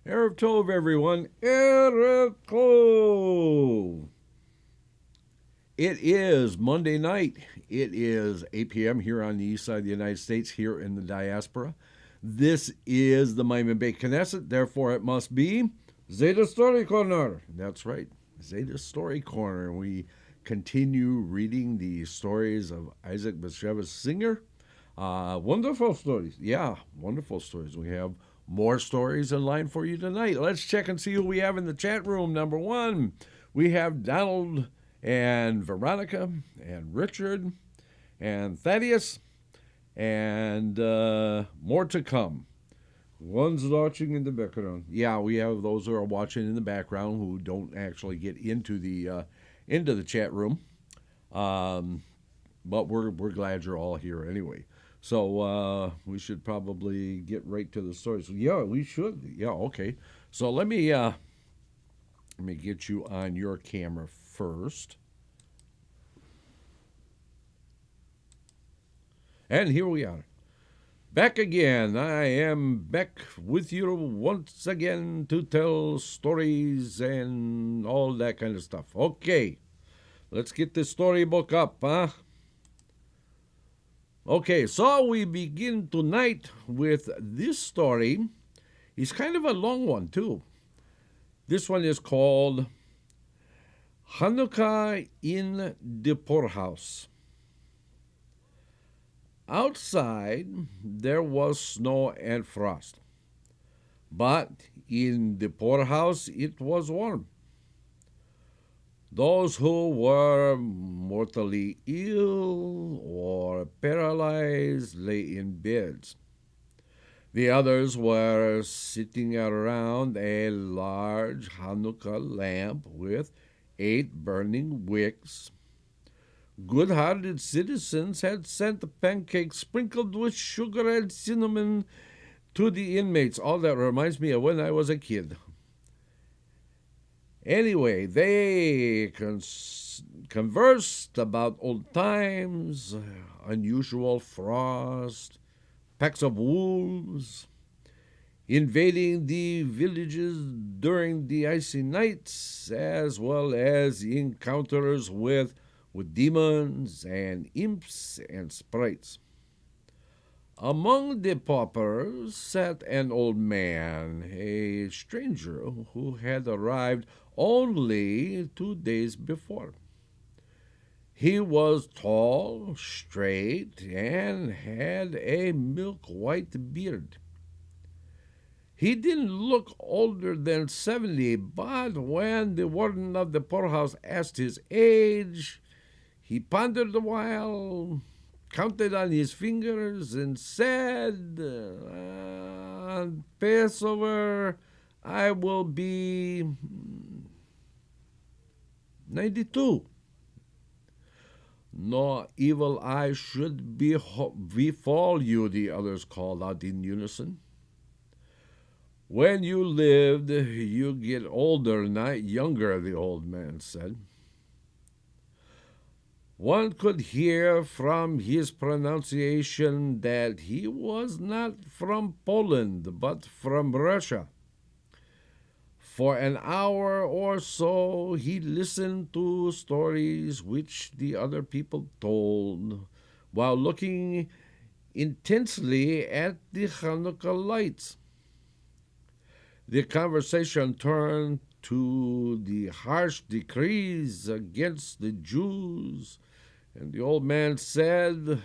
Erev Tov, everyone. Erev Tov. It is Monday night. It is 8 p.m. here on the east side of the United States, here in the diaspora. This is the Maimon Beit Knesset, therefore it must be Zeyde Story Corner. That's right, Zeyde Story Corner. We continue reading the stories of Isaac Bashevis Singer. Wonderful stories. Yeah, wonderful stories. We have more stories in line for you tonight. Let's check and see who we have in the chat room. Number one, we have Donald and Veronica and Richard and Thaddeus and more to come. One's watching in the background. Yeah, we have those who are watching in the background who don't actually get into the chat room. But we're glad you're all here anyway. So we should probably get right to the story. So yeah, we should. Yeah, okay. So let me get you on your camera first. And here we are. Back again. I am back with you once again to tell stories and all that kind of stuff. Okay. Let's get the storybook up, huh? Okay, so we begin tonight with this story. It's kind of a long one, too. This one is called Hanukkah in the Poorhouse. Outside, there was snow and frost, but in the poorhouse, it was warm. Those who were mortally ill or paralyzed lay in beds. The others were sitting around a large Hanukkah lamp with 8 burning wicks. Good-hearted citizens had sent pancakes sprinkled with sugar and cinnamon to the inmates. All that reminds me of when I was a kid. Anyway, they conversed about old times, unusual frost, packs of wolves, invading the villages during the icy nights, as well as encounters with demons and imps and sprites. Among the paupers sat an old man, a stranger who had arrived only 2 days before. He was tall, straight, and had a milk-white beard. He didn't look older than 70, but when the warden of the poorhouse asked his age, he pondered a while, counted on his fingers, and said, on Passover, I will be 92. No evil eye should befall you, the others called out in unison. When you lived, you get older, not younger, the old man said. One could hear from his pronunciation that he was not from Poland, but from Russia. For an hour or so, he listened to stories which the other people told, while looking intensely at the Hanukkah lights. The conversation turned to the harsh decrees against the Jews, and the old man said,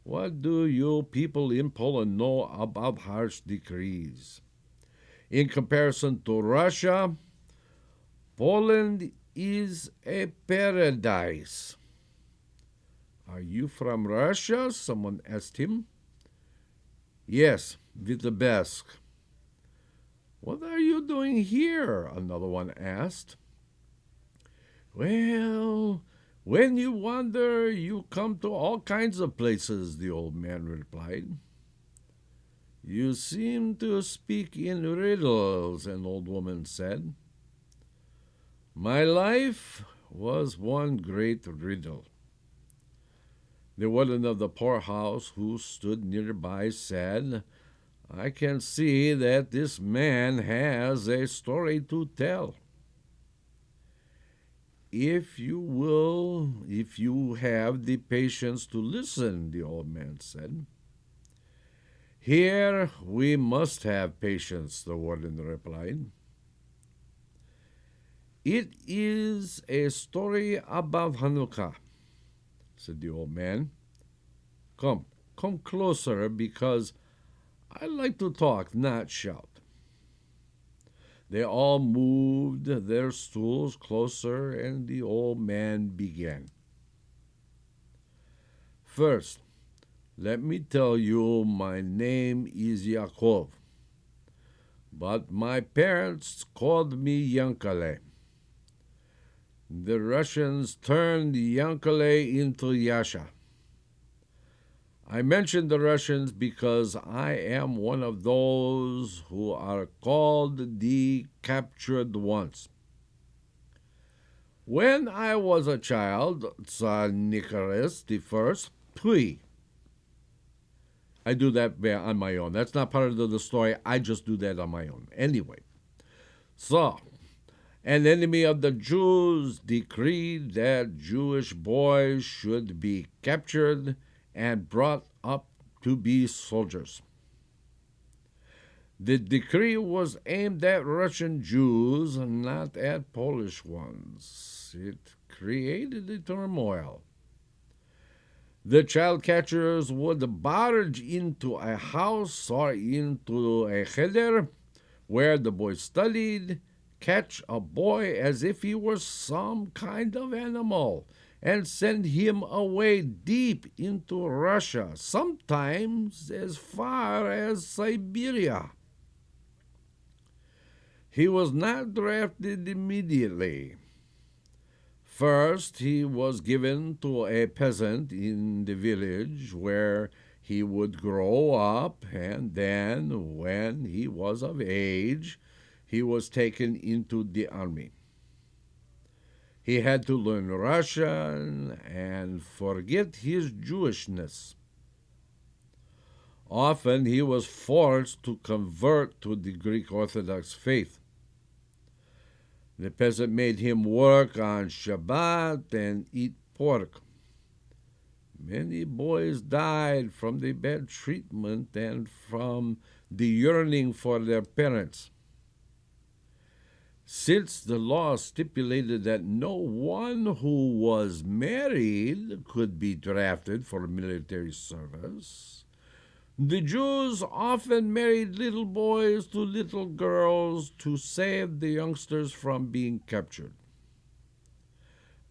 "What do you people in Poland know about harsh decrees? In comparison to Russia, Poland is a paradise." "Are you from Russia?" someone asked him. "Yes, Vitebsk." "What are you doing here?" another one asked. "Well, when you wander, you come to all kinds of places," the old man replied. "You seem to speak in riddles," an old woman said. "My life was one great riddle." The warden of the poorhouse, who stood nearby, said, I can see that this man has a story to tell. If you have the patience to listen, the old man said. Here we must have patience, the warden replied. It is a story about Hanukkah, said the old man. Come closer, because I like to talk, not shout. They all moved their stools closer, and the old man began. First, let me tell you, my name is Yaakov, but my parents called me Yankele. The Russians turned Yankele into Yasha. I mention the Russians because I am one of those who are called the captured ones. When I was a child, Tsar Nicholas I, Pui. I do that on my own. That's not part of the story. I just do that on my own. Anyway, so an enemy of the Jews decreed that Jewish boys should be captured and brought up to be soldiers. The decree was aimed at Russian Jews, not at Polish ones. It created a turmoil. The child catchers would barge into a house or into a cheder where the boy studied, catch a boy as if he were some kind of animal, and send him away deep into Russia, sometimes as far as Siberia. He was not drafted immediately. First, he was given to a peasant in the village where he would grow up, and then, when he was of age, he was taken into the army. He had to learn Russian and forget his Jewishness. Often he was forced to convert to the Greek Orthodox faith. The peasant made him work on Shabbat and eat pork. Many boys died from the bad treatment and from the yearning for their parents. Since the law stipulated that no one who was married could be drafted for military service, the Jews often married little boys to little girls to save the youngsters from being captured.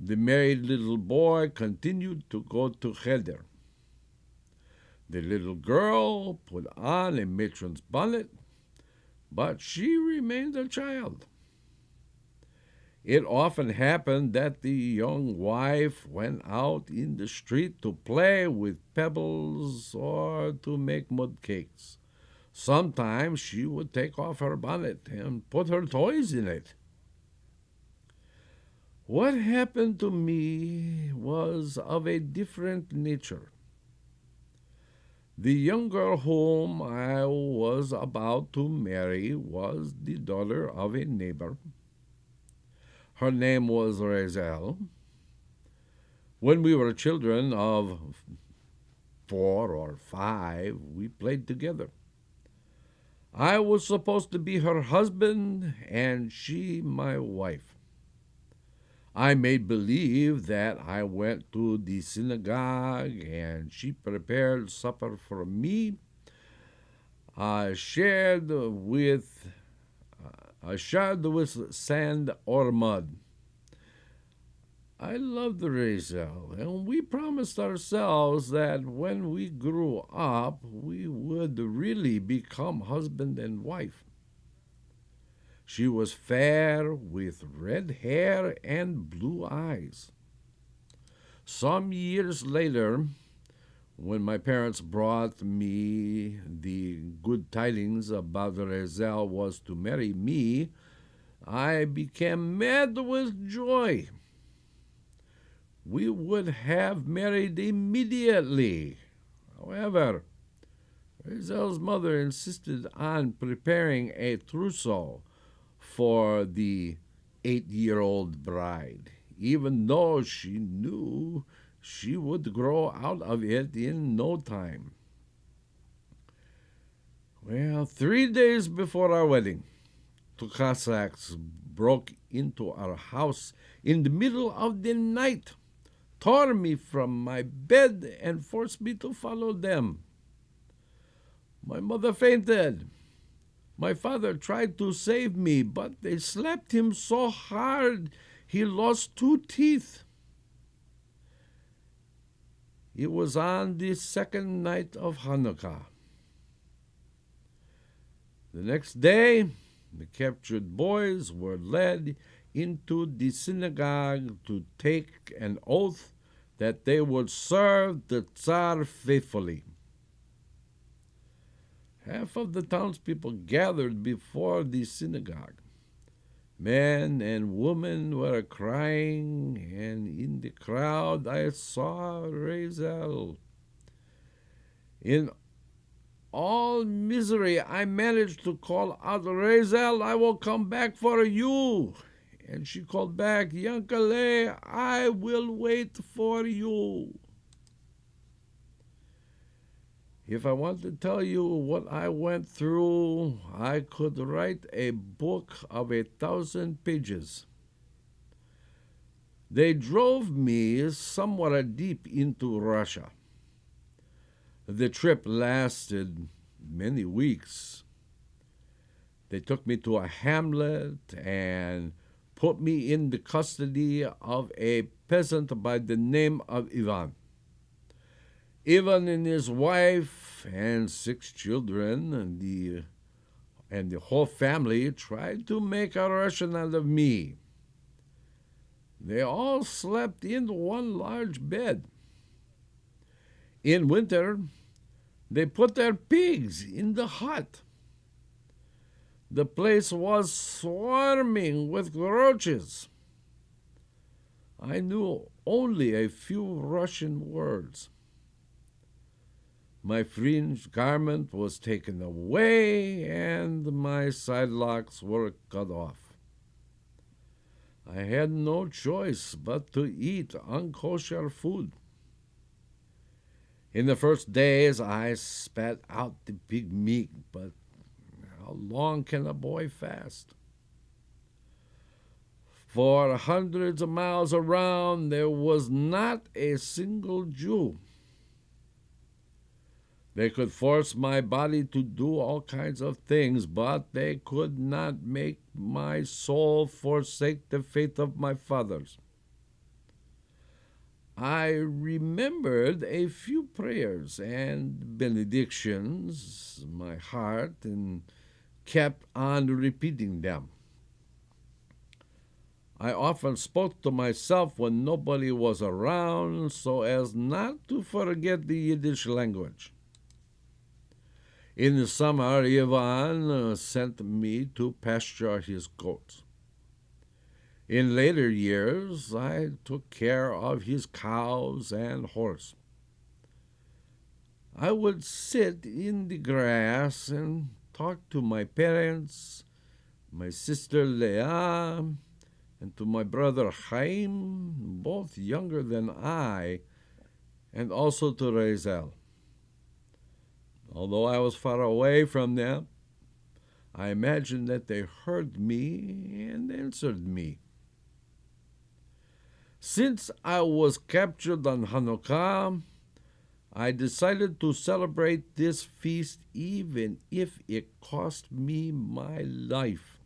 The married little boy continued to go to cheder. The little girl put on a matron's bonnet, but she remained a child. It often happened that the young wife went out in the street to play with pebbles or to make mud cakes. Sometimes she would take off her bonnet and put her toys in it. What happened to me was of a different nature. The young girl whom I was about to marry was the daughter of a neighbor. Her name was Razel. When we were children of 4 or 5, we played together. I was supposed to be her husband and she my wife. I made believe that I went to the synagogue and she prepared supper for me. I shared with sand or mud. I loved Razel, and we promised ourselves that when we grew up, we would really become husband and wife. She was fair, with red hair and blue eyes. Some years later, when my parents brought me the good tidings about Razel was to marry me, I became mad with joy. We would have married immediately. However, Razel's mother insisted on preparing a trousseau for the 8-year-old bride, even though she knew she would grow out of it in no time. Well, 3 days before our wedding, two Cossacks broke into our house in the middle of the night, tore me from my bed, and forced me to follow them. My mother fainted. My father tried to save me, but they slapped him so hard he lost 2 teeth. It was on the second night of Hanukkah. The next day, the captured boys were led into the synagogue to take an oath that they would serve the Tsar faithfully. Half of the townspeople gathered before the synagogue. Men and women were crying, and in the crowd I saw Razel. In all misery, I managed to call out, "Razel, I will come back for you." And she called back, "Yankele, I will wait for you." If I want to tell you what I went through, I could write a book of 1,000 pages. They drove me somewhat deep into Russia. The trip lasted many weeks. They took me to a hamlet and put me in the custody of a peasant by the name of Ivan. Ivan and his wife and 6 children and the whole family tried to make a Russian out of me. They all slept in one large bed. In winter, they put their pigs in the hut. The place was swarming with roaches. I knew only a few Russian words. My fringed garment was taken away, and my side locks were cut off. I had no choice but to eat unkosher food. In the first days, I spat out the pig meat, but how long can a boy fast? For hundreds of miles around, there was not a single Jew. They could force my body to do all kinds of things, but they could not make my soul forsake the faith of my fathers. I remembered a few prayers and benedictions in my heart and kept on repeating them. I often spoke to myself when nobody was around so as not to forget the Yiddish language. In the summer, Ivan sent me to pasture his goats. In later years, I took care of his cows and horse. I would sit in the grass and talk to my parents, my sister Leah, and to my brother Chaim, both younger than I, and also to Razel. Although I was far away from them, I imagined that they heard me and answered me. Since I was captured on Hanukkah, I decided to celebrate this feast even if it cost me my life.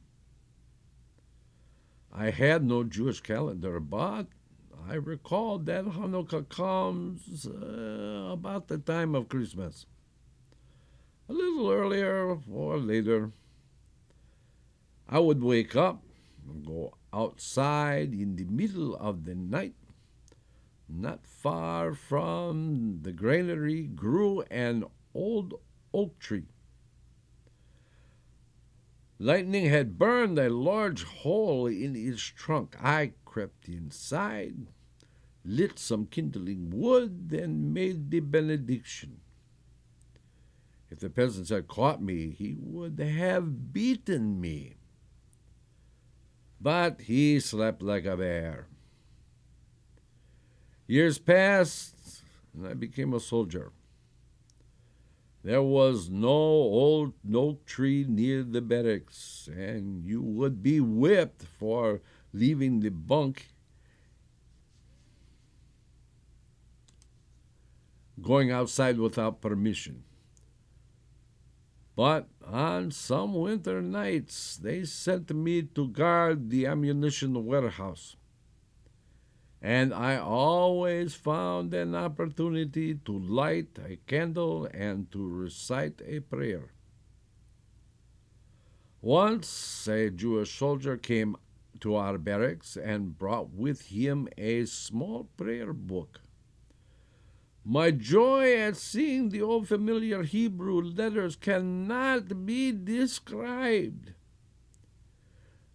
I had no Jewish calendar, but I recalled that Hanukkah comes about the time of Christmas. A little earlier or later, I would wake up and go outside in the middle of the night. Not far from the granary grew an old oak tree. Lightning had burned a large hole in its trunk. I crept inside, lit some kindling wood, and made the benediction. If the peasants had caught me, he would have beaten me. But he slept like a bear. Years passed, and I became a soldier. There was no old oak tree near the barracks, and you would be whipped for leaving the bunk, going outside without permission. But on some winter nights, they sent me to guard the ammunition warehouse. And I always found an opportunity to light a candle and to recite a prayer. Once a Jewish soldier came to our barracks and brought with him a small prayer book. My joy at seeing the old familiar Hebrew letters cannot be described.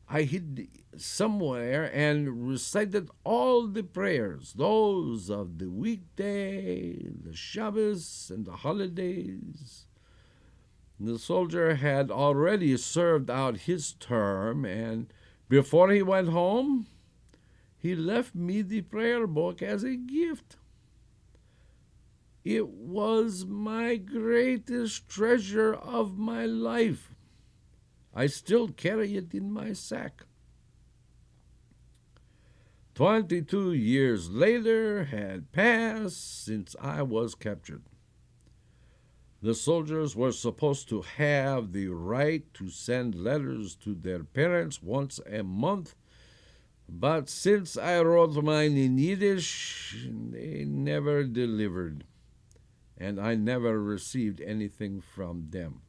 I hid somewhere and recited all the prayers, those of the weekday, the Shabbos, and the holidays. The soldier had already served out his term, and before he went home, he left me the prayer book as a gift. It was my greatest treasure of my life. I still carry it in my sack. 22 years later had passed since I was captured. The soldiers were supposed to have the right to send letters to their parents once a month, but since I wrote mine in Yiddish, they never delivered, and I never received anything from them.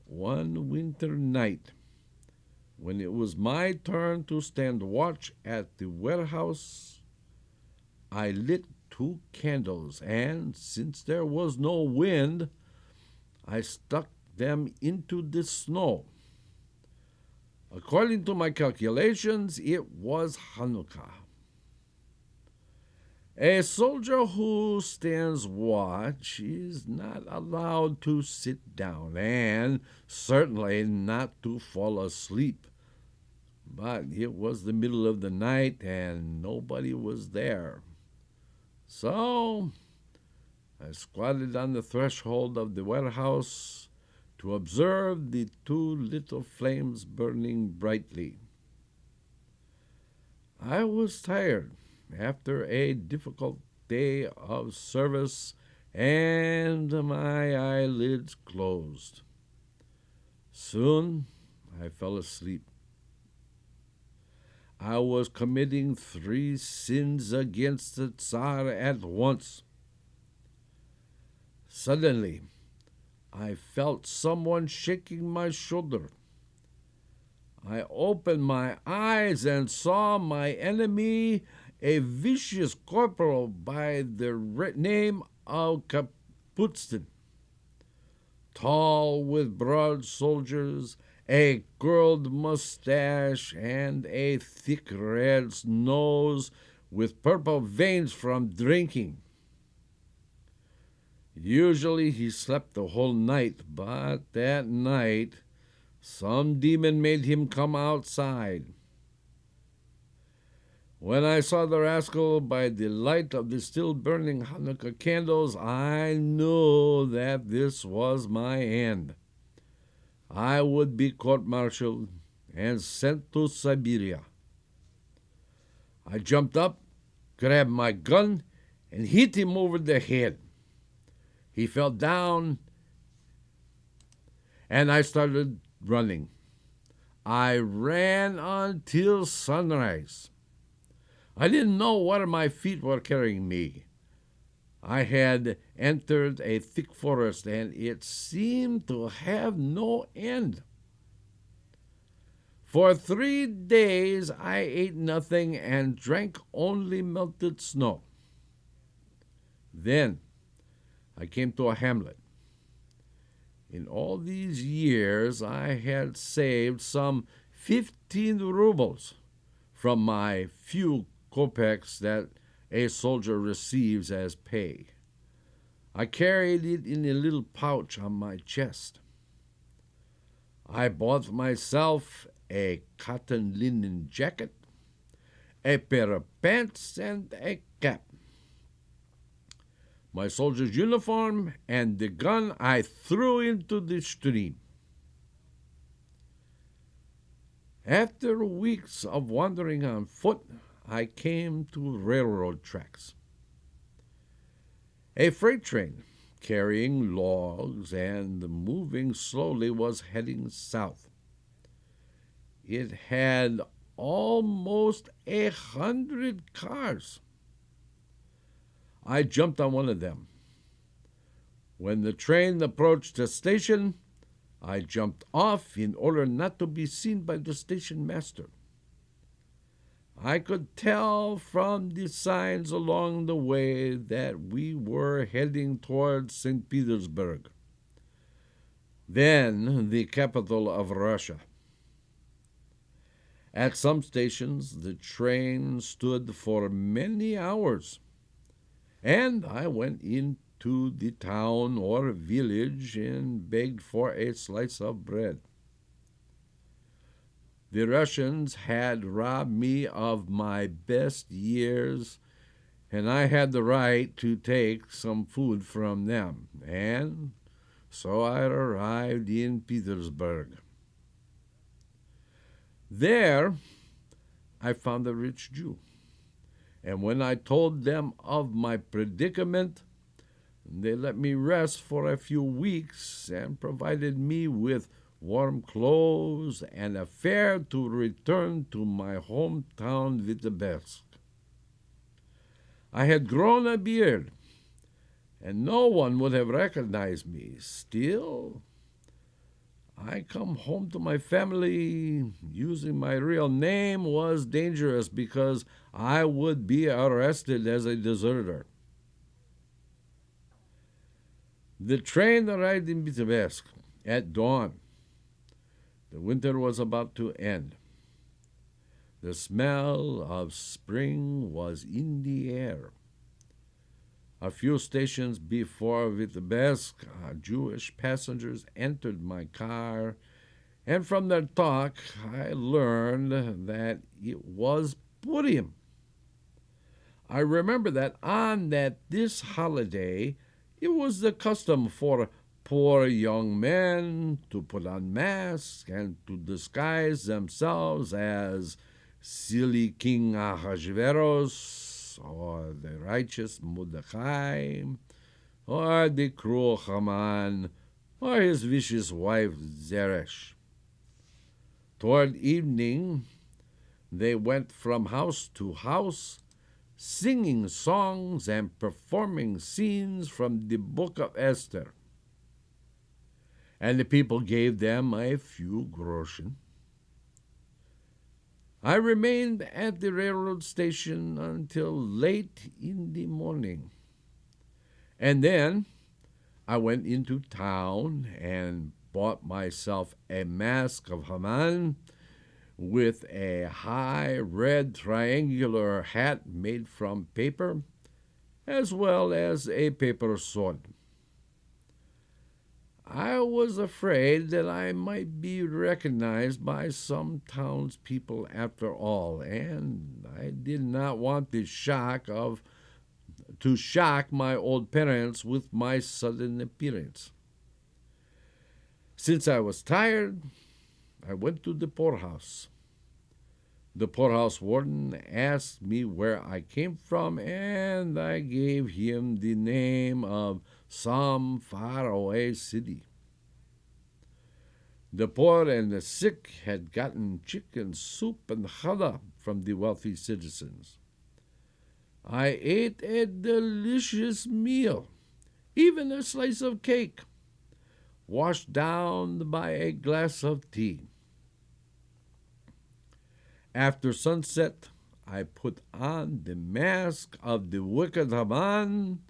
One winter night, when it was my turn to stand watch at the warehouse, I lit 2 candles, and since there was no wind, I stuck them into the snow. According to my calculations, it was Hanukkah. A soldier who stands watch is not allowed to sit down, and certainly not to fall asleep. But it was the middle of the night, and nobody was there. So I squatted on the threshold of the warehouse to observe the 2 little flames burning brightly. I was tired after a difficult day of service, and my eyelids closed. Soon I fell asleep. I was committing 3 sins against the Tsar at once. Suddenly, I felt someone shaking my shoulder. I opened my eyes and saw my enemy, a vicious corporal by the name of Kaputstin, tall with broad shoulders, a curled mustache, and a thick red nose with purple veins from drinking. Usually he slept the whole night, but that night some demon made him come outside. When I saw the rascal by the light of the still burning Hanukkah candles, I knew that this was my end. I would be court-martialed and sent to Siberia. I jumped up, grabbed my gun, and hit him over the head. He fell down, and I started running. I ran until sunrise. I didn't know where my feet were carrying me. I had entered a thick forest, and it seemed to have no end. For 3 days I ate nothing and drank only melted snow. Then I came to a hamlet. In all these years I had saved some 15 rubles from my few kopecks that a soldier receives as pay. I carried it in a little pouch on my chest. I bought myself a cotton linen jacket, a pair of pants, and a cap. My soldier's uniform and the gun I threw into the stream. After weeks of wandering on foot, I came to railroad tracks. A freight train carrying logs and moving slowly was heading south. It had almost 100 cars. I jumped on one of them. When the train approached the station, I jumped off in order not to be seen by the station master. I could tell from the signs along the way that we were heading towards St. Petersburg, then the capital of Russia. At some stations, the train stood for many hours, and I went into the town or village and begged for a slice of bread. The Russians had robbed me of my best years, and I had the right to take some food from them, and so I arrived in Petersburg. There, I found a rich Jew, and when I told them of my predicament, they let me rest for a few weeks and provided me with warm clothes and a fare to return to my hometown Vitebsk. I had grown a beard, and no one would have recognized me. Still, I come home to my family. Using my real name was dangerous because I would be arrested as a deserter. The train arrived in Vitebsk at dawn. The winter was about to end. The smell of spring was in the air. A few stations before Vitebsk, Jewish passengers entered my car, and from their talk I learned that it was Purim. I remember that this holiday, it was the custom for poor young men to put on masks and to disguise themselves as silly King Ahasuerus, or the righteous Mordecai, or the cruel Haman, or his vicious wife Zeresh. Toward evening, they went from house to house, singing songs and performing scenes from the book of Esther. And the people gave them a few groschen. I remained at the railroad station until late in the morning. And then I went into town and bought myself a mask of Haman with a high red triangular hat made from paper, as well as a paper sword. I was afraid that I might be recognized by some townspeople after all, and I did not want to shock my old parents with my sudden appearance. Since I was tired, I went to the poorhouse. The poorhouse warden asked me where I came from, and I gave him the name of some faraway city. The poor and the sick had gotten chicken soup and challah from the wealthy citizens. I ate a delicious meal, even a slice of cake, washed down by a glass of tea. After sunset, I put on the mask of the wicked Haman,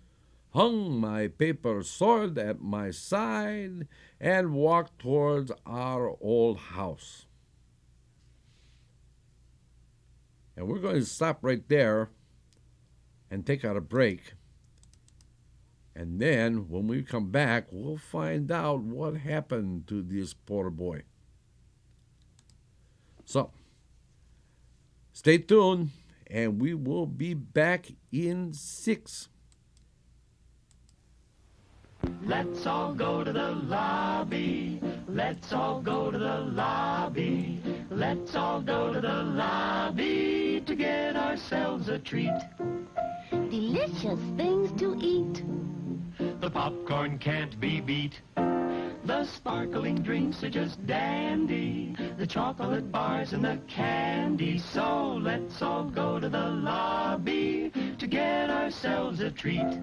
hung my paper sword at my side, and walked towards our old house. And we're going to stop right there and take out a break. And then, when we come back, we'll find out what happened to this poor boy. So, stay tuned, and we will be back in 6. Let's all go to the lobby. Let's all go to the lobby. Let's all go to the lobby to get ourselves a treat. Delicious things to eat. The popcorn can't be beat. The sparkling drinks are just dandy. The chocolate bars and the candy. So let's all go to the lobby to get ourselves a treat.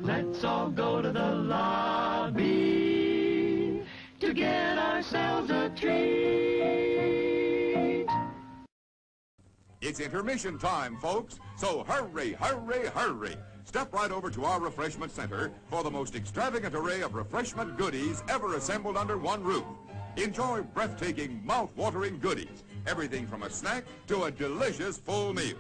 Let's all go to the lobby to get ourselves a treat. It's intermission time, folks, so hurry, hurry, hurry. Step right over to our refreshment center for the most extravagant array of refreshment goodies ever assembled under one roof. Enjoy breathtaking, mouth-watering goodies, everything from a snack to a delicious full meal.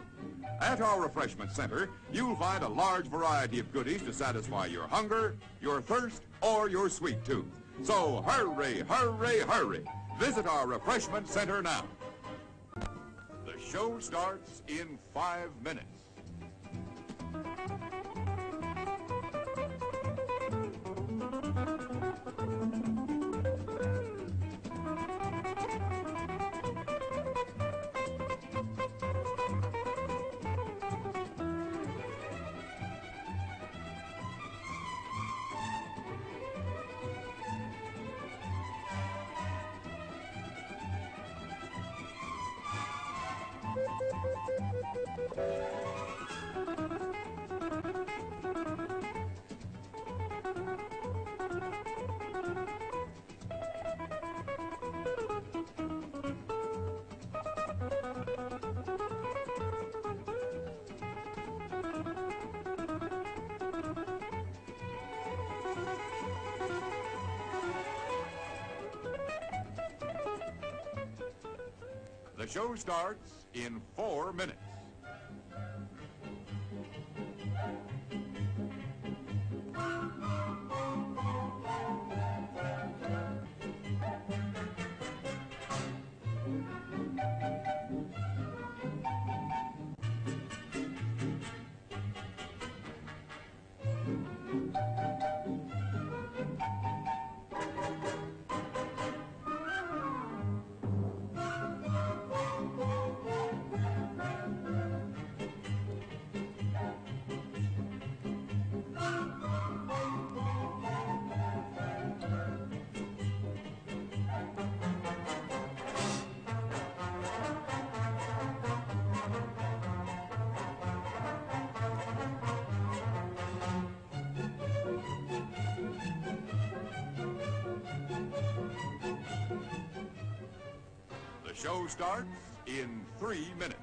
At our refreshment center, you'll find a large variety of goodies to satisfy your hunger, your thirst, or your sweet tooth. So hurry, hurry, hurry. Visit our refreshment center now. The show starts in 5 minutes. The show starts in 4 minutes. The show starts in 3 minutes.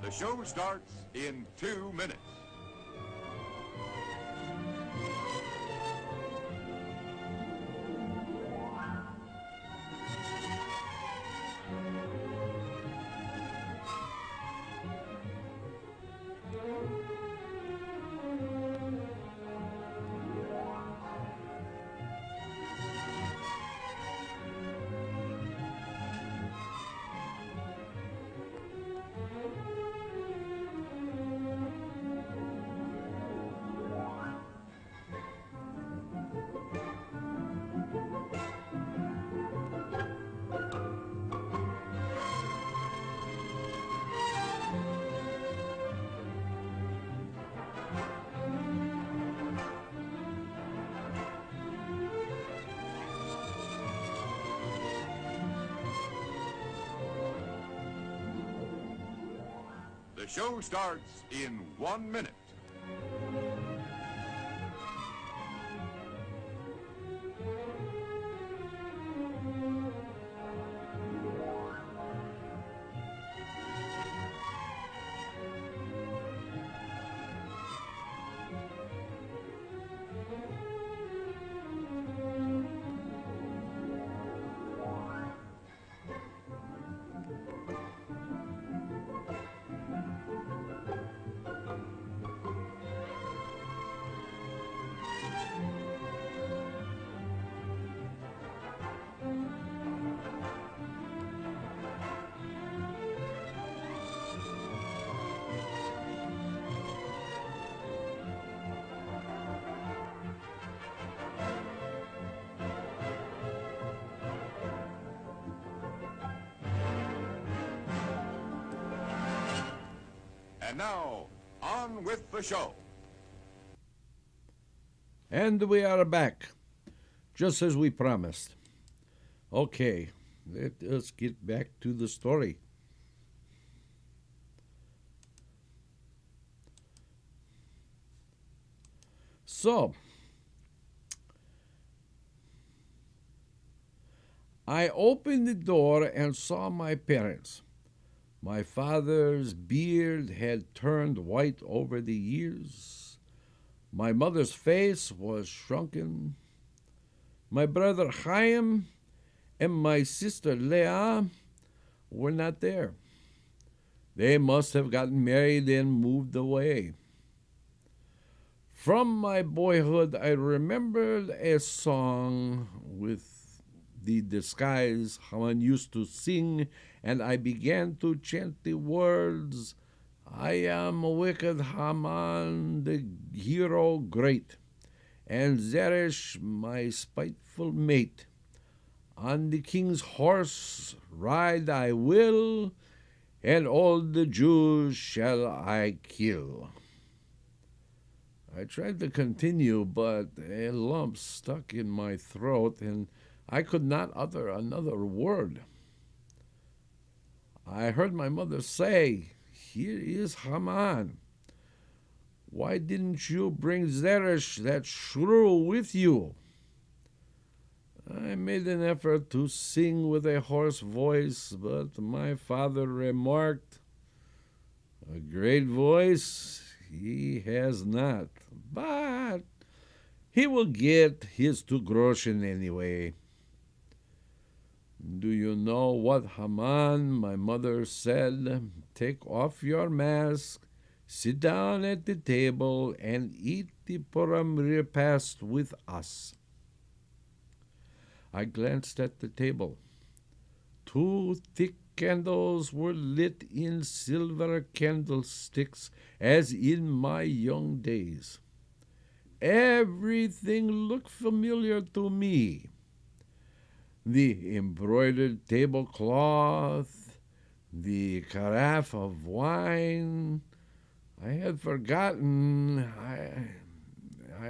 The show starts in 2 minutes. The show starts in 1 minute. And now, on with the show. And we are back, just as we promised. Okay, let us get back to the story. So, I opened the door and saw my parents. My father's beard had turned white over the years. My mother's face was shrunken. My brother Chaim and my sister Leah were not there. They must have gotten married and moved away. From my boyhood, I remembered a song with the disguise Haman used to sing, and I began to chant the words, I am a wicked Haman, the hero great, and Zeresh, my spiteful mate. On the king's horse ride I will, and all the Jews shall I kill. I tried to continue, but a lump stuck in my throat, and I could not utter another word. I heard my mother say, Here is Haman. Why didn't you bring Zeresh, that shrew, with you? I made an effort to sing with a hoarse voice, but my father remarked, A great voice he has not, but he will get his 2 groschen anyway. Do you know what, Haman? My mother said, Take off your mask, sit down at the table, and eat the Purim repast with us. I glanced at the table. 2 thick candles were lit in silver candlesticks, as in my young days. Everything looked familiar to me. The embroidered tablecloth, the carafe of wine. I had forgotten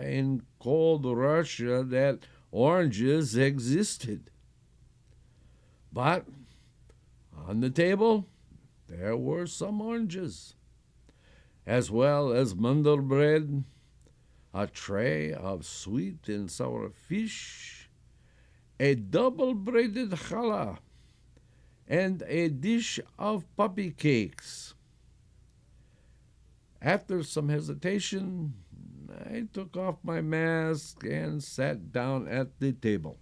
in cold Russia that oranges existed. But on the table, there were some oranges, as well as mandel bread, a tray of sweet and sour fish, a double-braided challah, and a dish of puppy cakes. After some hesitation, I took off my mask and sat down at the table.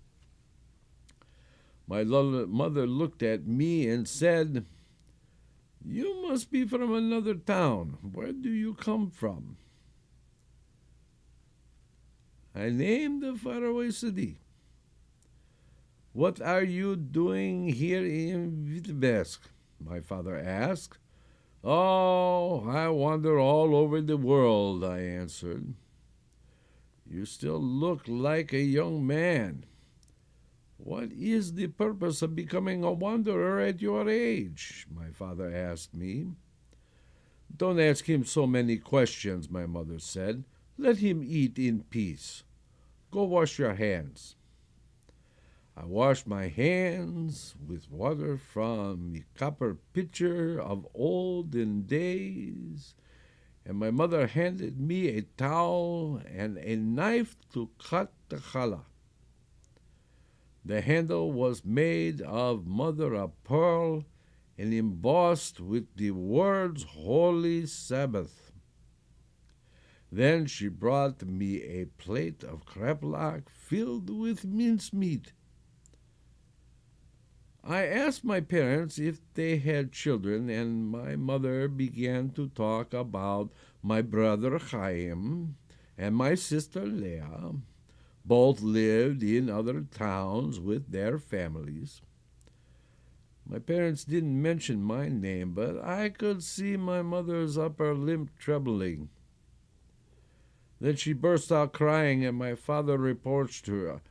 My mother looked at me and said, You must be from another town. Where do you come from? I named a faraway city. What are you doing here in Vitebsk? My father asked. Oh, I wander all over the world, I answered. You still look like a young man. What is the purpose of becoming a wanderer at your age? My father asked me. Don't ask him so many questions, my mother said. Let him eat in peace. Go wash your hands. I washed my hands with water from the copper pitcher of olden days, and my mother handed me a towel and a knife to cut the challah. The handle was made of mother of pearl and embossed with the words Holy Sabbath. Then she brought me a plate of kreplach filled with mincemeat. I asked my parents if they had children, and my mother began to talk about my brother Chaim and my sister Leah. Both lived in other towns with their families. My parents didn't mention my name, but I could see my mother's upper lip trembling. Then she burst out crying, and my father reproached her.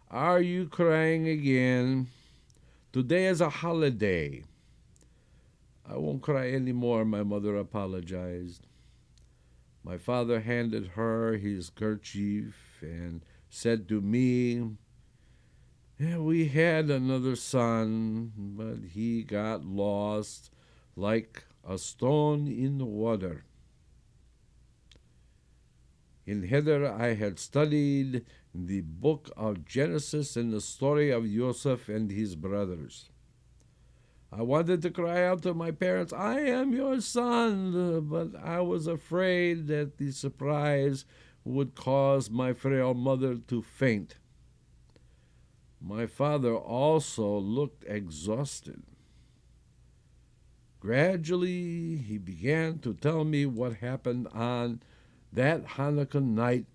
"Are you crying again? Today is a holiday." "I won't cry any more," my mother apologized. My father handed her his kerchief and said to me, "We had another son, but he got lost like a stone in the water." In Heder, I had studied the book of Genesis and the story of Joseph and his brothers. I wanted to cry out to my parents, "I am your son," but I was afraid that the surprise would cause my frail mother to faint. My father also looked exhausted. Gradually, he began to tell me what happened on that Hanukkah night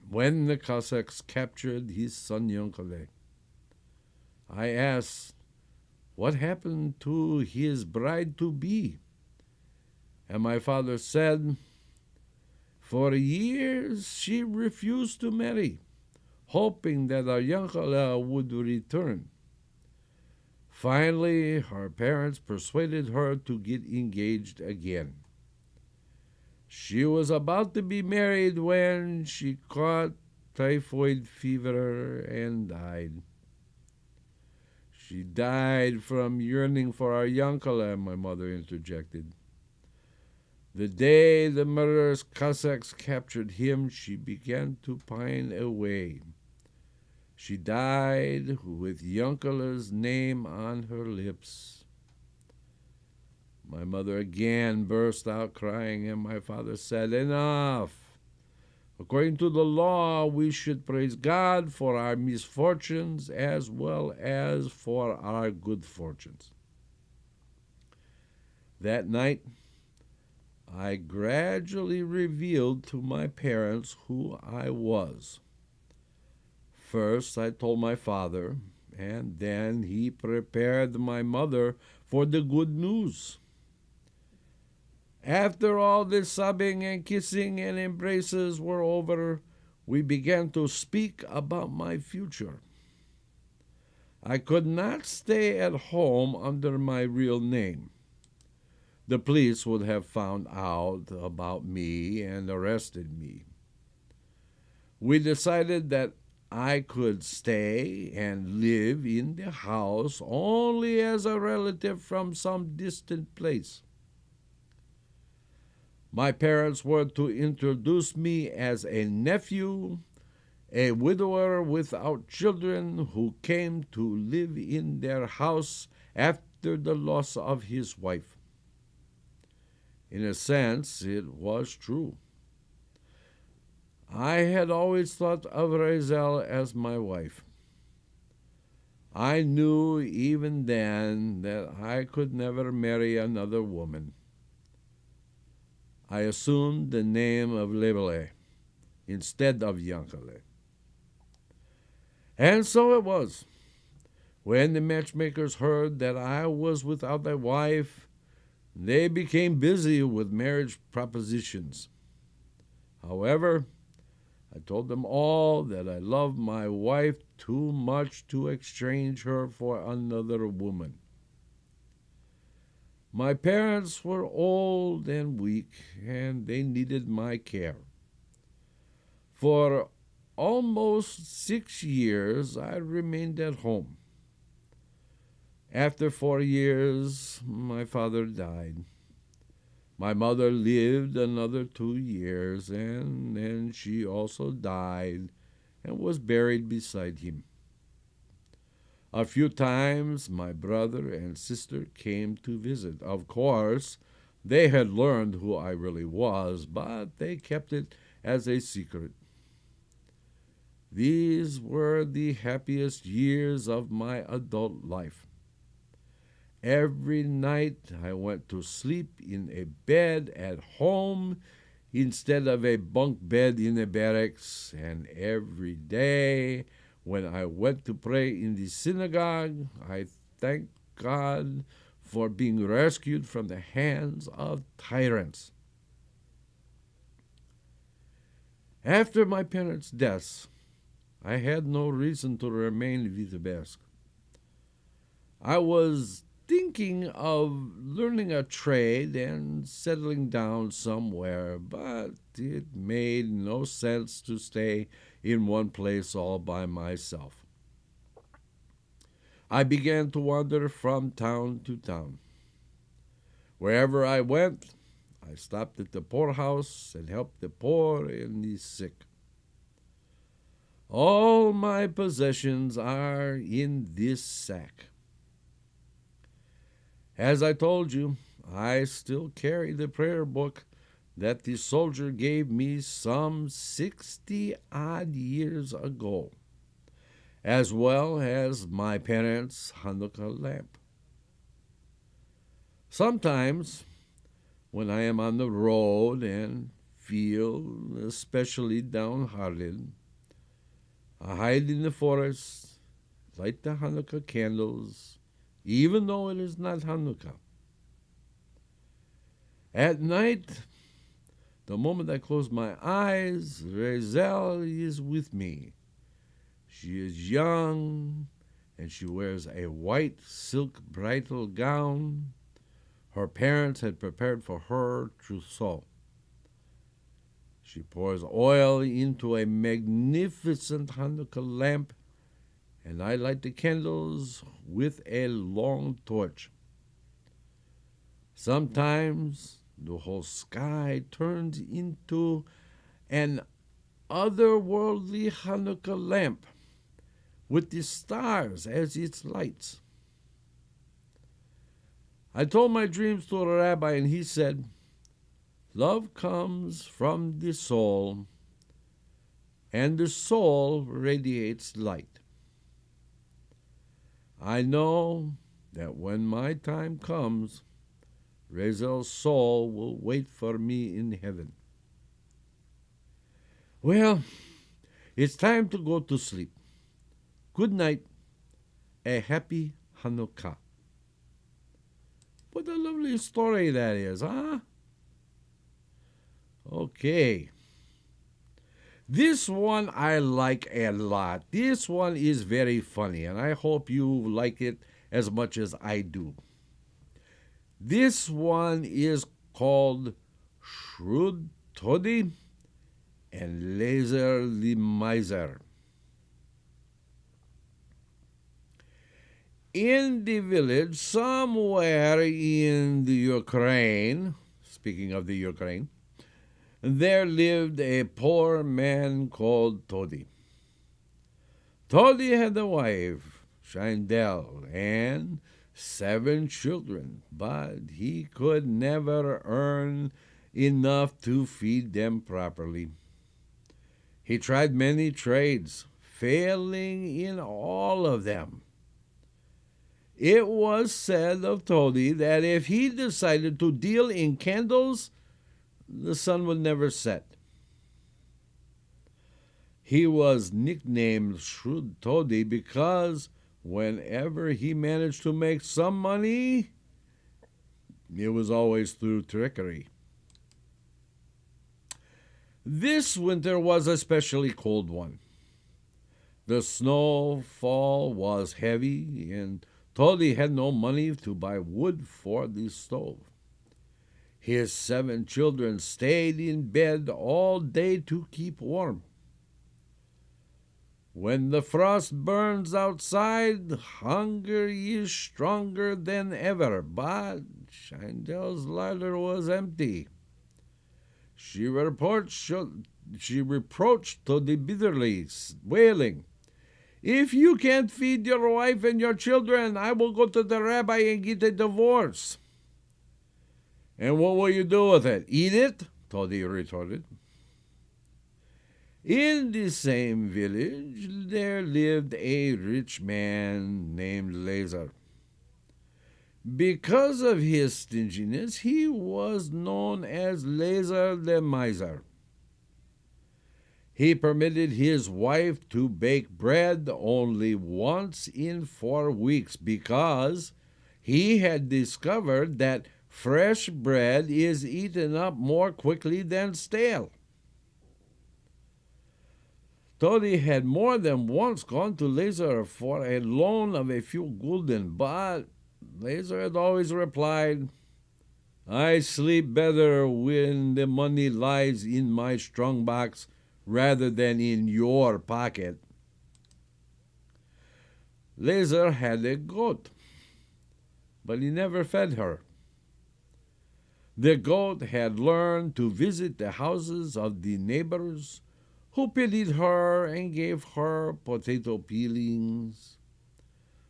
when the Cossacks captured his son Yonkele. I asked, what happened to his bride-to-be? And my father said, for years she refused to marry, hoping that our Yonkele would return. Finally, her parents persuaded her to get engaged again. She was about to be married when she caught typhoid fever and died. She died from yearning for our Yonkele, my mother interjected. The day the murderous Cossacks captured him, she began to pine away. She died with Yonkele's name on her lips. My mother again burst out crying, and my father said, "Enough. According to the law, we should praise God for our misfortunes as well as for our good fortunes." That night, I gradually revealed to my parents who I was. First, I told my father, and then he prepared my mother for the good news. After all this sobbing and kissing and embraces were over, we began to speak about my future. I could not stay at home under my real name. The police would have found out about me and arrested me. We decided that I could stay and live in the house only as a relative from some distant place. My parents were to introduce me as a nephew, a widower without children who came to live in their house after the loss of his wife. In a sense, it was true. I had always thought of Razel as my wife. I knew even then that I could never marry another woman. I assumed the name of Lebele instead of Yankele. And so it was. When the matchmakers heard that I was without a wife, they became busy with marriage propositions. However, I told them all that I loved my wife too much to exchange her for another woman. My parents were old and weak, and they needed my care. For almost 6 years, I remained at home. After 4 years, my father died. My mother lived another 2 years, and then she also died and was buried beside him. A few times my brother and sister came to visit. Of course, they had learned who I really was, but they kept it as a secret. These were the happiest years of my adult life. Every night I went to sleep in a bed at home instead of a bunk bed in a barracks, and every day when I went to pray in the synagogue, I thanked God for being rescued from the hands of tyrants. After my parents' deaths, I had no reason to remain in Vitebsk. I was thinking of learning a trade and settling down somewhere, but it made no sense to stay in one place all by myself. I began to wander from town to town. Wherever I went, I stopped at the poorhouse and helped the poor and the sick. All my possessions are in this sack. As I told you, I still carry the prayer book that the soldier gave me some 60-odd years ago, as well as my parents' Hanukkah lamp. Sometimes, when I am on the road and feel especially downhearted, I hide in the forest, light the Hanukkah candles, even though it is not Hanukkah. At night, the moment I close my eyes, Razel is with me. She is young, and she wears a white silk bridal gown her parents had prepared for her trousseau. She pours oil into a magnificent Hanukkah lamp, and I light the candles with a long torch. Sometimes the whole sky turns into an otherworldly Hanukkah lamp with the stars as its lights. I told my dreams to a rabbi, and he said, "Love comes from the soul, and the soul radiates light." I know that when my time comes, Razel's soul will wait for me in heaven. Well, it's time to go to sleep. Good night. A happy Hanukkah. What a lovely story that is, huh? Okay. This one I like a lot. This one is very funny, and I hope you like it as much as I do. This one is called Shrewd Toddy and Laser the Miser. In the village somewhere in the Ukraine, speaking of the Ukraine, there lived a poor man called Toddy. Toddy had a wife, Shindel, and 7 children, but he could never earn enough to feed them properly. He tried many trades, failing in all of them. It was said of Toddy that if he decided to deal in candles, the sun would never set. He was nicknamed Shrewd Toddy because whenever he managed to make some money, it was always through trickery. This winter was a especially cold one. The snowfall was heavy, and Toddy had no money to buy wood for the stove. His 7 children stayed in bed all day to keep warm. When the frost burns outside, hunger is stronger than ever. But Scheindel's larder was empty. She reproached Toddy bitterly, wailing, "If you can't feed your wife and your children, I will go to the rabbi and get a divorce." "And what will you do with it? Eat it?" Toddy retorted. In the same village there lived a rich man named Lazar. Because of his stinginess, he was known as Lazar the Miser. He permitted his wife to bake bread only once in 4 weeks because he had discovered that fresh bread is eaten up more quickly than stale. Toddy had more than once gone to Lazar for a loan of a few gulden, but Lazar had always replied, "I sleep better when the money lies in my strong box rather than in your pocket." Lazar had a goat, but he never fed her. The goat had learned to visit the houses of the neighbors, who pitied her and gave her potato peelings.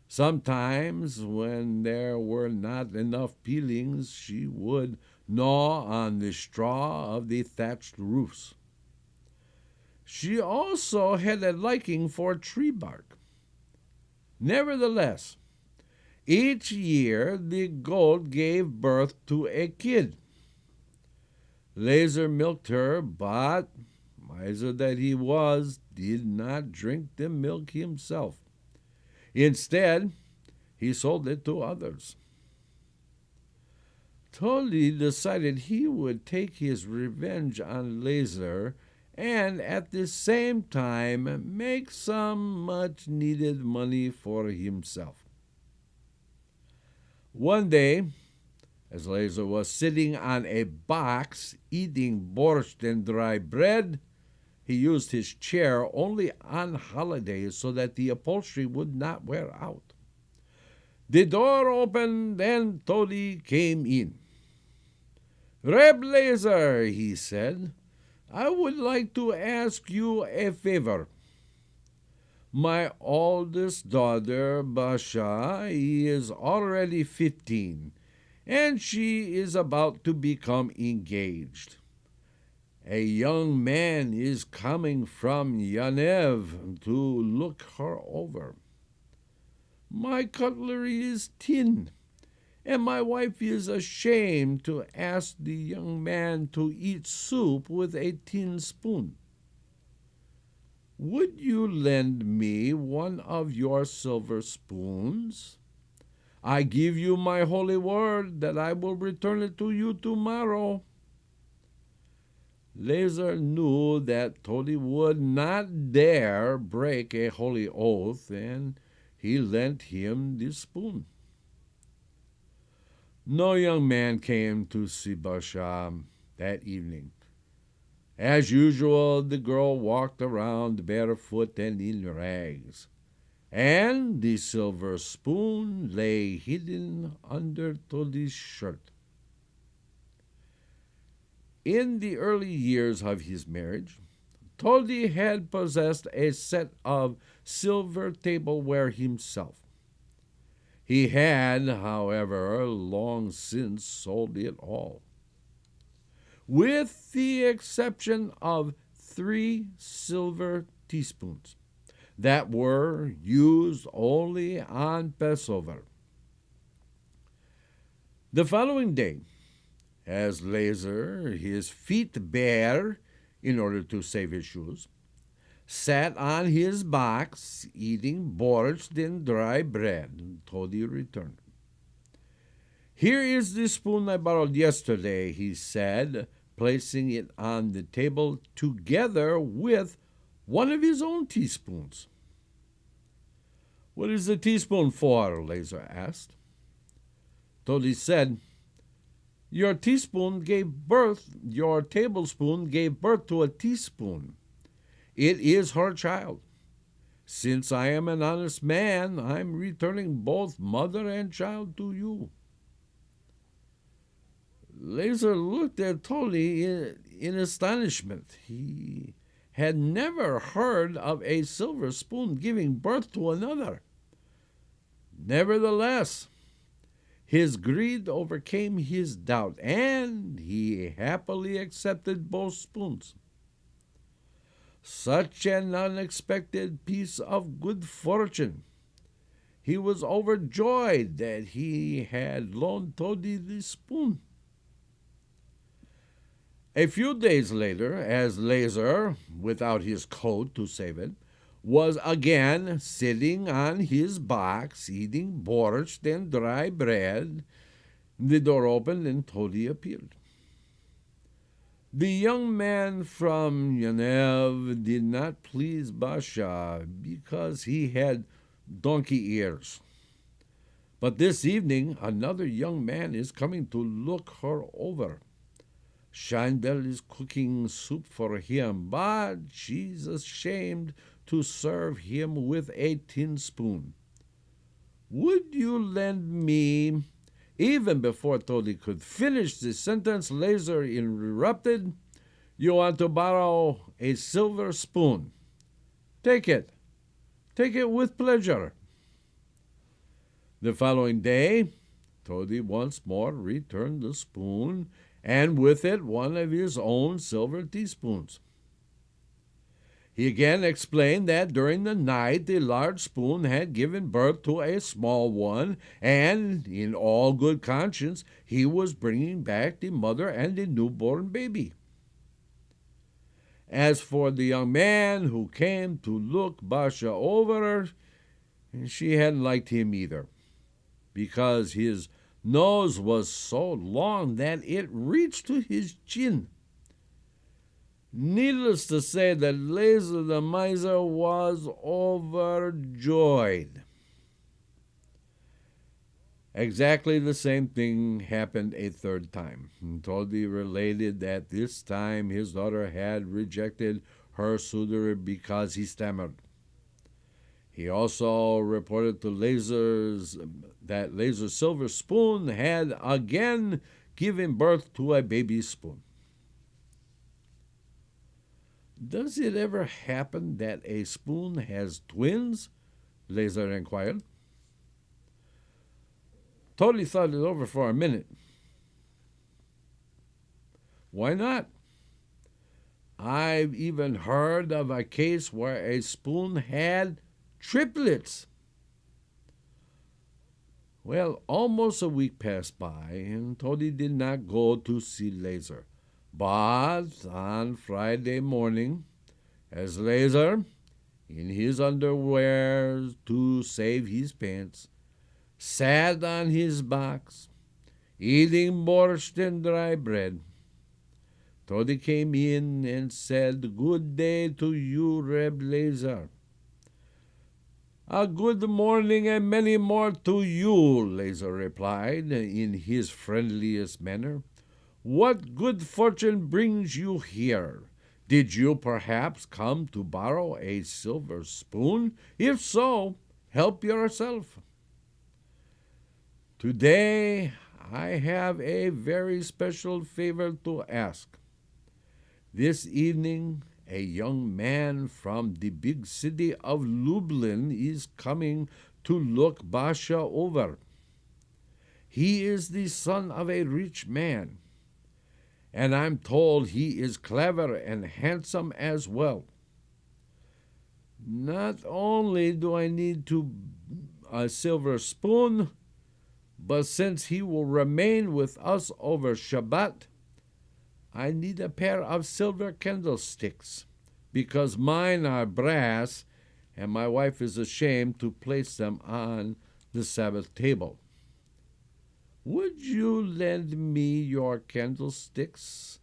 Sometimes, when there were not enough peelings, she would gnaw on the straw of the thatched roofs. She also had a liking for tree bark. Nevertheless, each year the goat gave birth to a kid. Lazar milked her, but, miser that he was, did not drink the milk himself. Instead, he sold it to others. Toddy decided he would take his revenge on Lazar and at the same time make some much-needed money for himself. One day, as Lazar was sitting on a box eating borscht and dry bread, he used his chair only on holidays so that the upholstery would not wear out. The door opened and Toddy came in. "Reb Lazar," he said, "I would like to ask you a favor. My oldest daughter, Basha, is already 15, and she is about to become engaged. A young man is coming from Yanev to look her over. My cutlery is tin, and my wife is ashamed to ask the young man to eat soup with a tin spoon. Would you lend me one of your silver spoons? I give you my holy word that I will return it to you tomorrow." Lazar knew that Toddy would not dare break a holy oath, and he lent him the spoon. No young man came to see Basha that evening. As usual, the girl walked around barefoot and in rags, and the silver spoon lay hidden under Toddy's shirt. In the early years of his marriage, Toddy had possessed a set of silver tableware himself. He had, however, long since sold it all, with the exception of 3 silver teaspoons that were used only on Passover. The following day, as Lazar, his feet bare in order to save his shoes, sat on his box eating borscht and dry bread, Toddy returned. "Here is the spoon I borrowed yesterday," he said, placing it on the table together with one of his own teaspoons. "What is the teaspoon for?" Lazar asked. Toddy said, Your tablespoon gave birth to a teaspoon. It is her child. Since I am an honest man, I'm returning both mother and child to you." Laser looked at Tolly in astonishment. He had never heard of a silver spoon giving birth to another. Nevertheless, his greed overcame his doubt, and he happily accepted both spoons. Such an unexpected piece of good fortune! He was overjoyed that he had loaned Toddy the spoon. A few days later, as Laser, without his coat to save it, was again sitting on his box eating borscht and dry bread, the door opened and Toddy appeared. The young man from Yenev did not please Basha because he had donkey ears. But this evening another young man is coming to look her over. Shandel is cooking soup for him, but she's ashamed to serve him with a tin spoon. Would you lend me... Even before Toddy could finish the sentence, Laser interrupted. You want to borrow a silver spoon? Take it. Take it with pleasure. The following day, Toddy once more returned the spoon, and with it one of his own silver teaspoons. He again explained that during the night the large spoon had given birth to a small one, and in all good conscience he was bringing back the mother and the newborn baby. As for the young man who came to look Basha over, she hadn't liked him either, because his nose was so long that it reached to his chin. Needless to say that Laser the miser was overjoyed. Exactly the same thing happened a third time. Toddy related that this time his daughter had rejected her suitor because he stammered. He also reported to that Laser's silver spoon had again given birth to a baby spoon. Does it ever happen that a spoon has twins? Laser inquired. Toddy thought it over for a minute. Why not? I've even heard of a case where a spoon had triplets. Well, almost a week passed by, and Toddy did not go to see Laser. But on Friday morning, as Laser, in his underwear to save his pants, sat on his box, eating borscht and dry bread, Toddy came in and said, "Good day to you, Reb Laser." "A good morning and many more to you," Laser replied in his friendliest manner. "What good fortune brings you here? Did you perhaps come to borrow a silver spoon? If so, help yourself." "Today I have a very special favor to ask. This evening a young man from the big city of Lublin is coming to look Basha over. He is the son of a rich man, and I'm told he is clever and handsome as well. Not only do I need a silver spoon, but since he will remain with us over Shabbat, I need a pair of silver candlesticks, because mine are brass, and my wife is ashamed to place them on the Sabbath table. Would you lend me your candlesticks?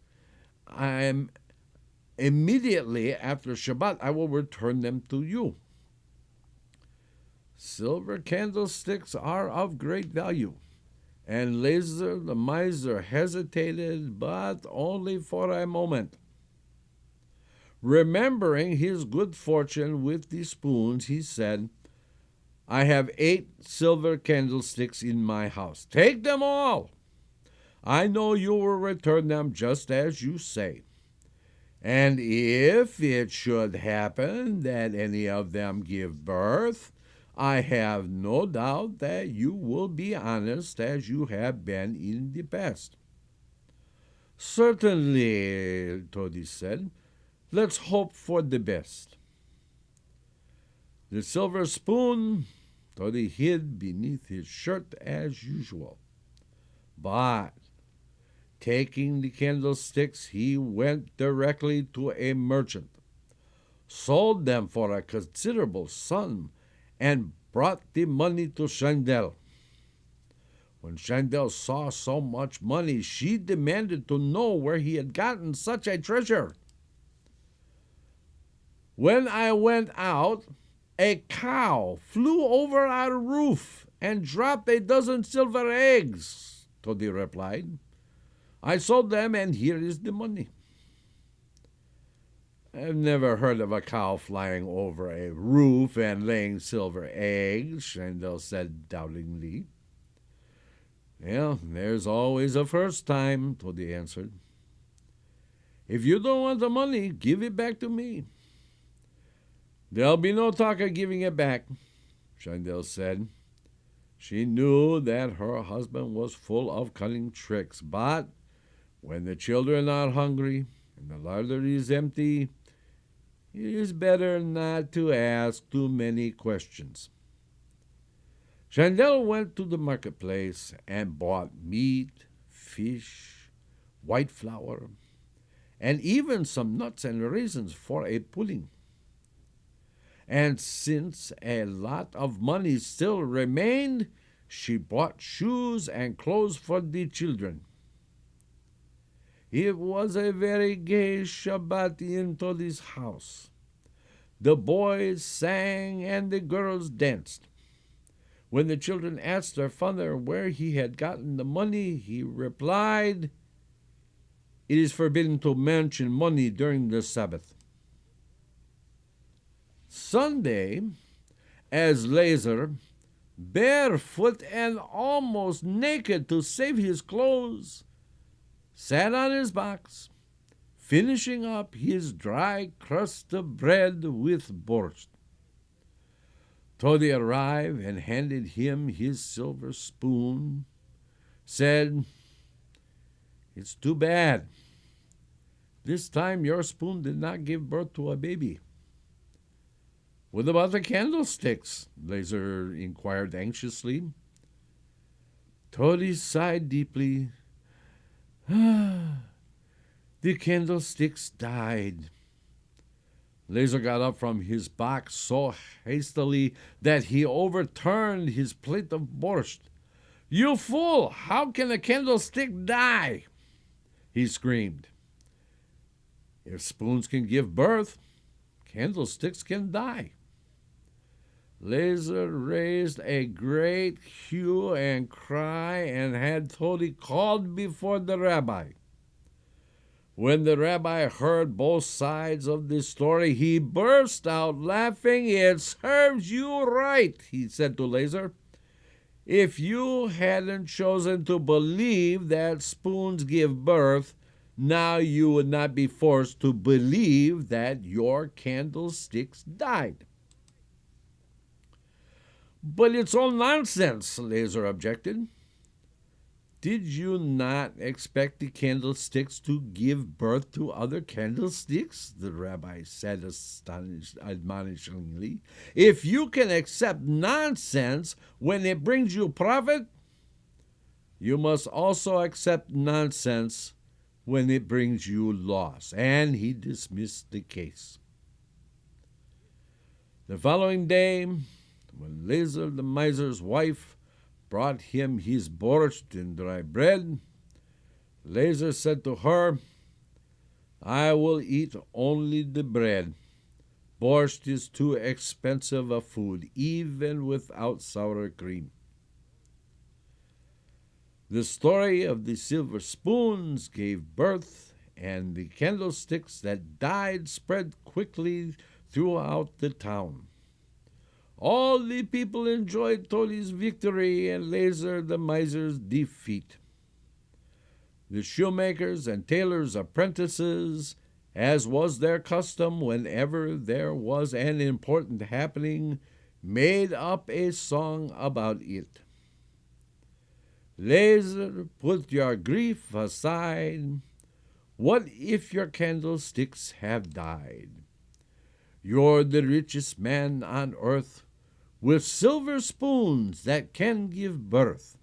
Immediately after Shabbat, I will return them to you." Silver candlesticks are of great value, and Laser the miser hesitated, but only for a moment. Remembering his good fortune with the spoons, he said, I have 8 silver candlesticks in my house. Take them all. I know you will return them just as you say. And if it should happen that any of them give birth, I have no doubt that you will be honest as you have been in the past. Certainly, Tody said. Let's hope for the best. The silver spoon Tody hid beneath his shirt as usual. But, taking the candlesticks, he went directly to a merchant, sold them for a considerable sum, and brought the money to Shandel. When Shandel saw so much money, she demanded to know where he had gotten such a treasure. When I went out, a cow flew over our roof and dropped a dozen silver eggs, Tody replied. I sold them, and here is the money. I've never heard of a cow flying over a roof and laying silver eggs, Shandel said doubtingly. Well, there's always a first time, Tody answered. If you don't want the money, give it back to me. There'll be no talk of giving it back, Shandel said. She knew that her husband was full of cunning tricks, but when the children are hungry and the larder is empty, it is better not to ask too many questions. Shandel went to the marketplace and bought meat, fish, white flour, and even some nuts and raisins for a pudding. And since a lot of money still remained, she bought shoes and clothes for the children. It was a very gay Shabbat in Tody's house. The boys sang and the girls danced. When the children asked their father where he had gotten the money, he replied, It is forbidden to mention money during the Sabbath. Sunday, as Lazer, barefoot and almost naked to save his clothes, sat on his box, finishing up his dry crust of bread with borscht. Tody arrived and handed him his silver spoon, said, It's too bad. This time your spoon did not give birth to a baby. What about the candlesticks? Lazer inquired anxiously. Tody sighed deeply. The candlesticks died. Lazer got up from his box so hastily that he overturned his plate of borscht. You fool! How can a candlestick die? He screamed. If spoons can give birth, candlesticks can die. Lazer raised a great hue and cry and had Tody called before the rabbi. When the rabbi heard both sides of the story, he burst out laughing. It serves you right, he said to Lazer. If you hadn't chosen to believe that spoons give birth, now you would not be forced to believe that your candlesticks died. But it's all nonsense, Lazer objected. Did you not expect the candlesticks to give birth to other candlesticks? The rabbi said admonishingly. If you can accept nonsense when it brings you profit, you must also accept nonsense when it brings you loss. And he dismissed the case. The following day, when Lazer the miser's wife brought him his borscht and dry bread, Lazer said to her, I will eat only the bread. Borscht is too expensive a food, even without sour cream. The story of the silver spoons gave birth and the candlesticks that died spread quickly throughout the town. All the people enjoyed Toli's victory and Laser the miser's defeat. The shoemakers and tailors' apprentices, as was their custom whenever there was an important happening, made up a song about it. Laser, put your grief aside. What if your candlesticks have died? You're the richest man on earth, with silver spoons that can give birth,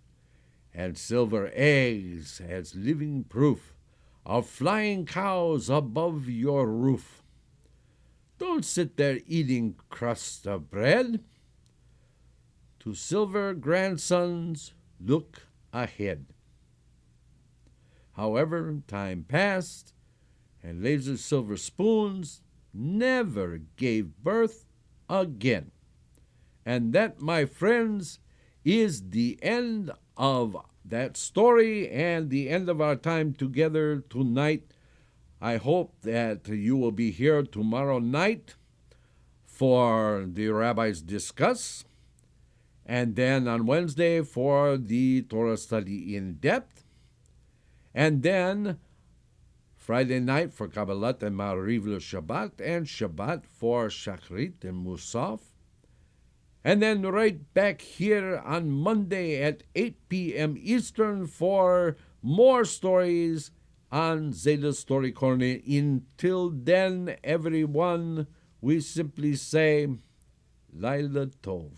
and silver eggs as living proof of flying cows above your roof. Don't sit there eating crust of bread. To silver grandsons look ahead. However, time passed, and Laser's silver spoons never gave birth again. And that, my friends, is the end of that story and the end of our time together tonight. I hope that you will be here tomorrow night for the Rabbis Discuss, and then on Wednesday for the Torah Study in Depth, and then Friday night for Kabbalat and Ma'ariv Shabbat, and Shabbat for Shachrit and Musaf. And then right back here on Monday at 8 p.m. Eastern for more stories on Zeyde's Story Corner. Until then, everyone, we simply say, Laila Tov.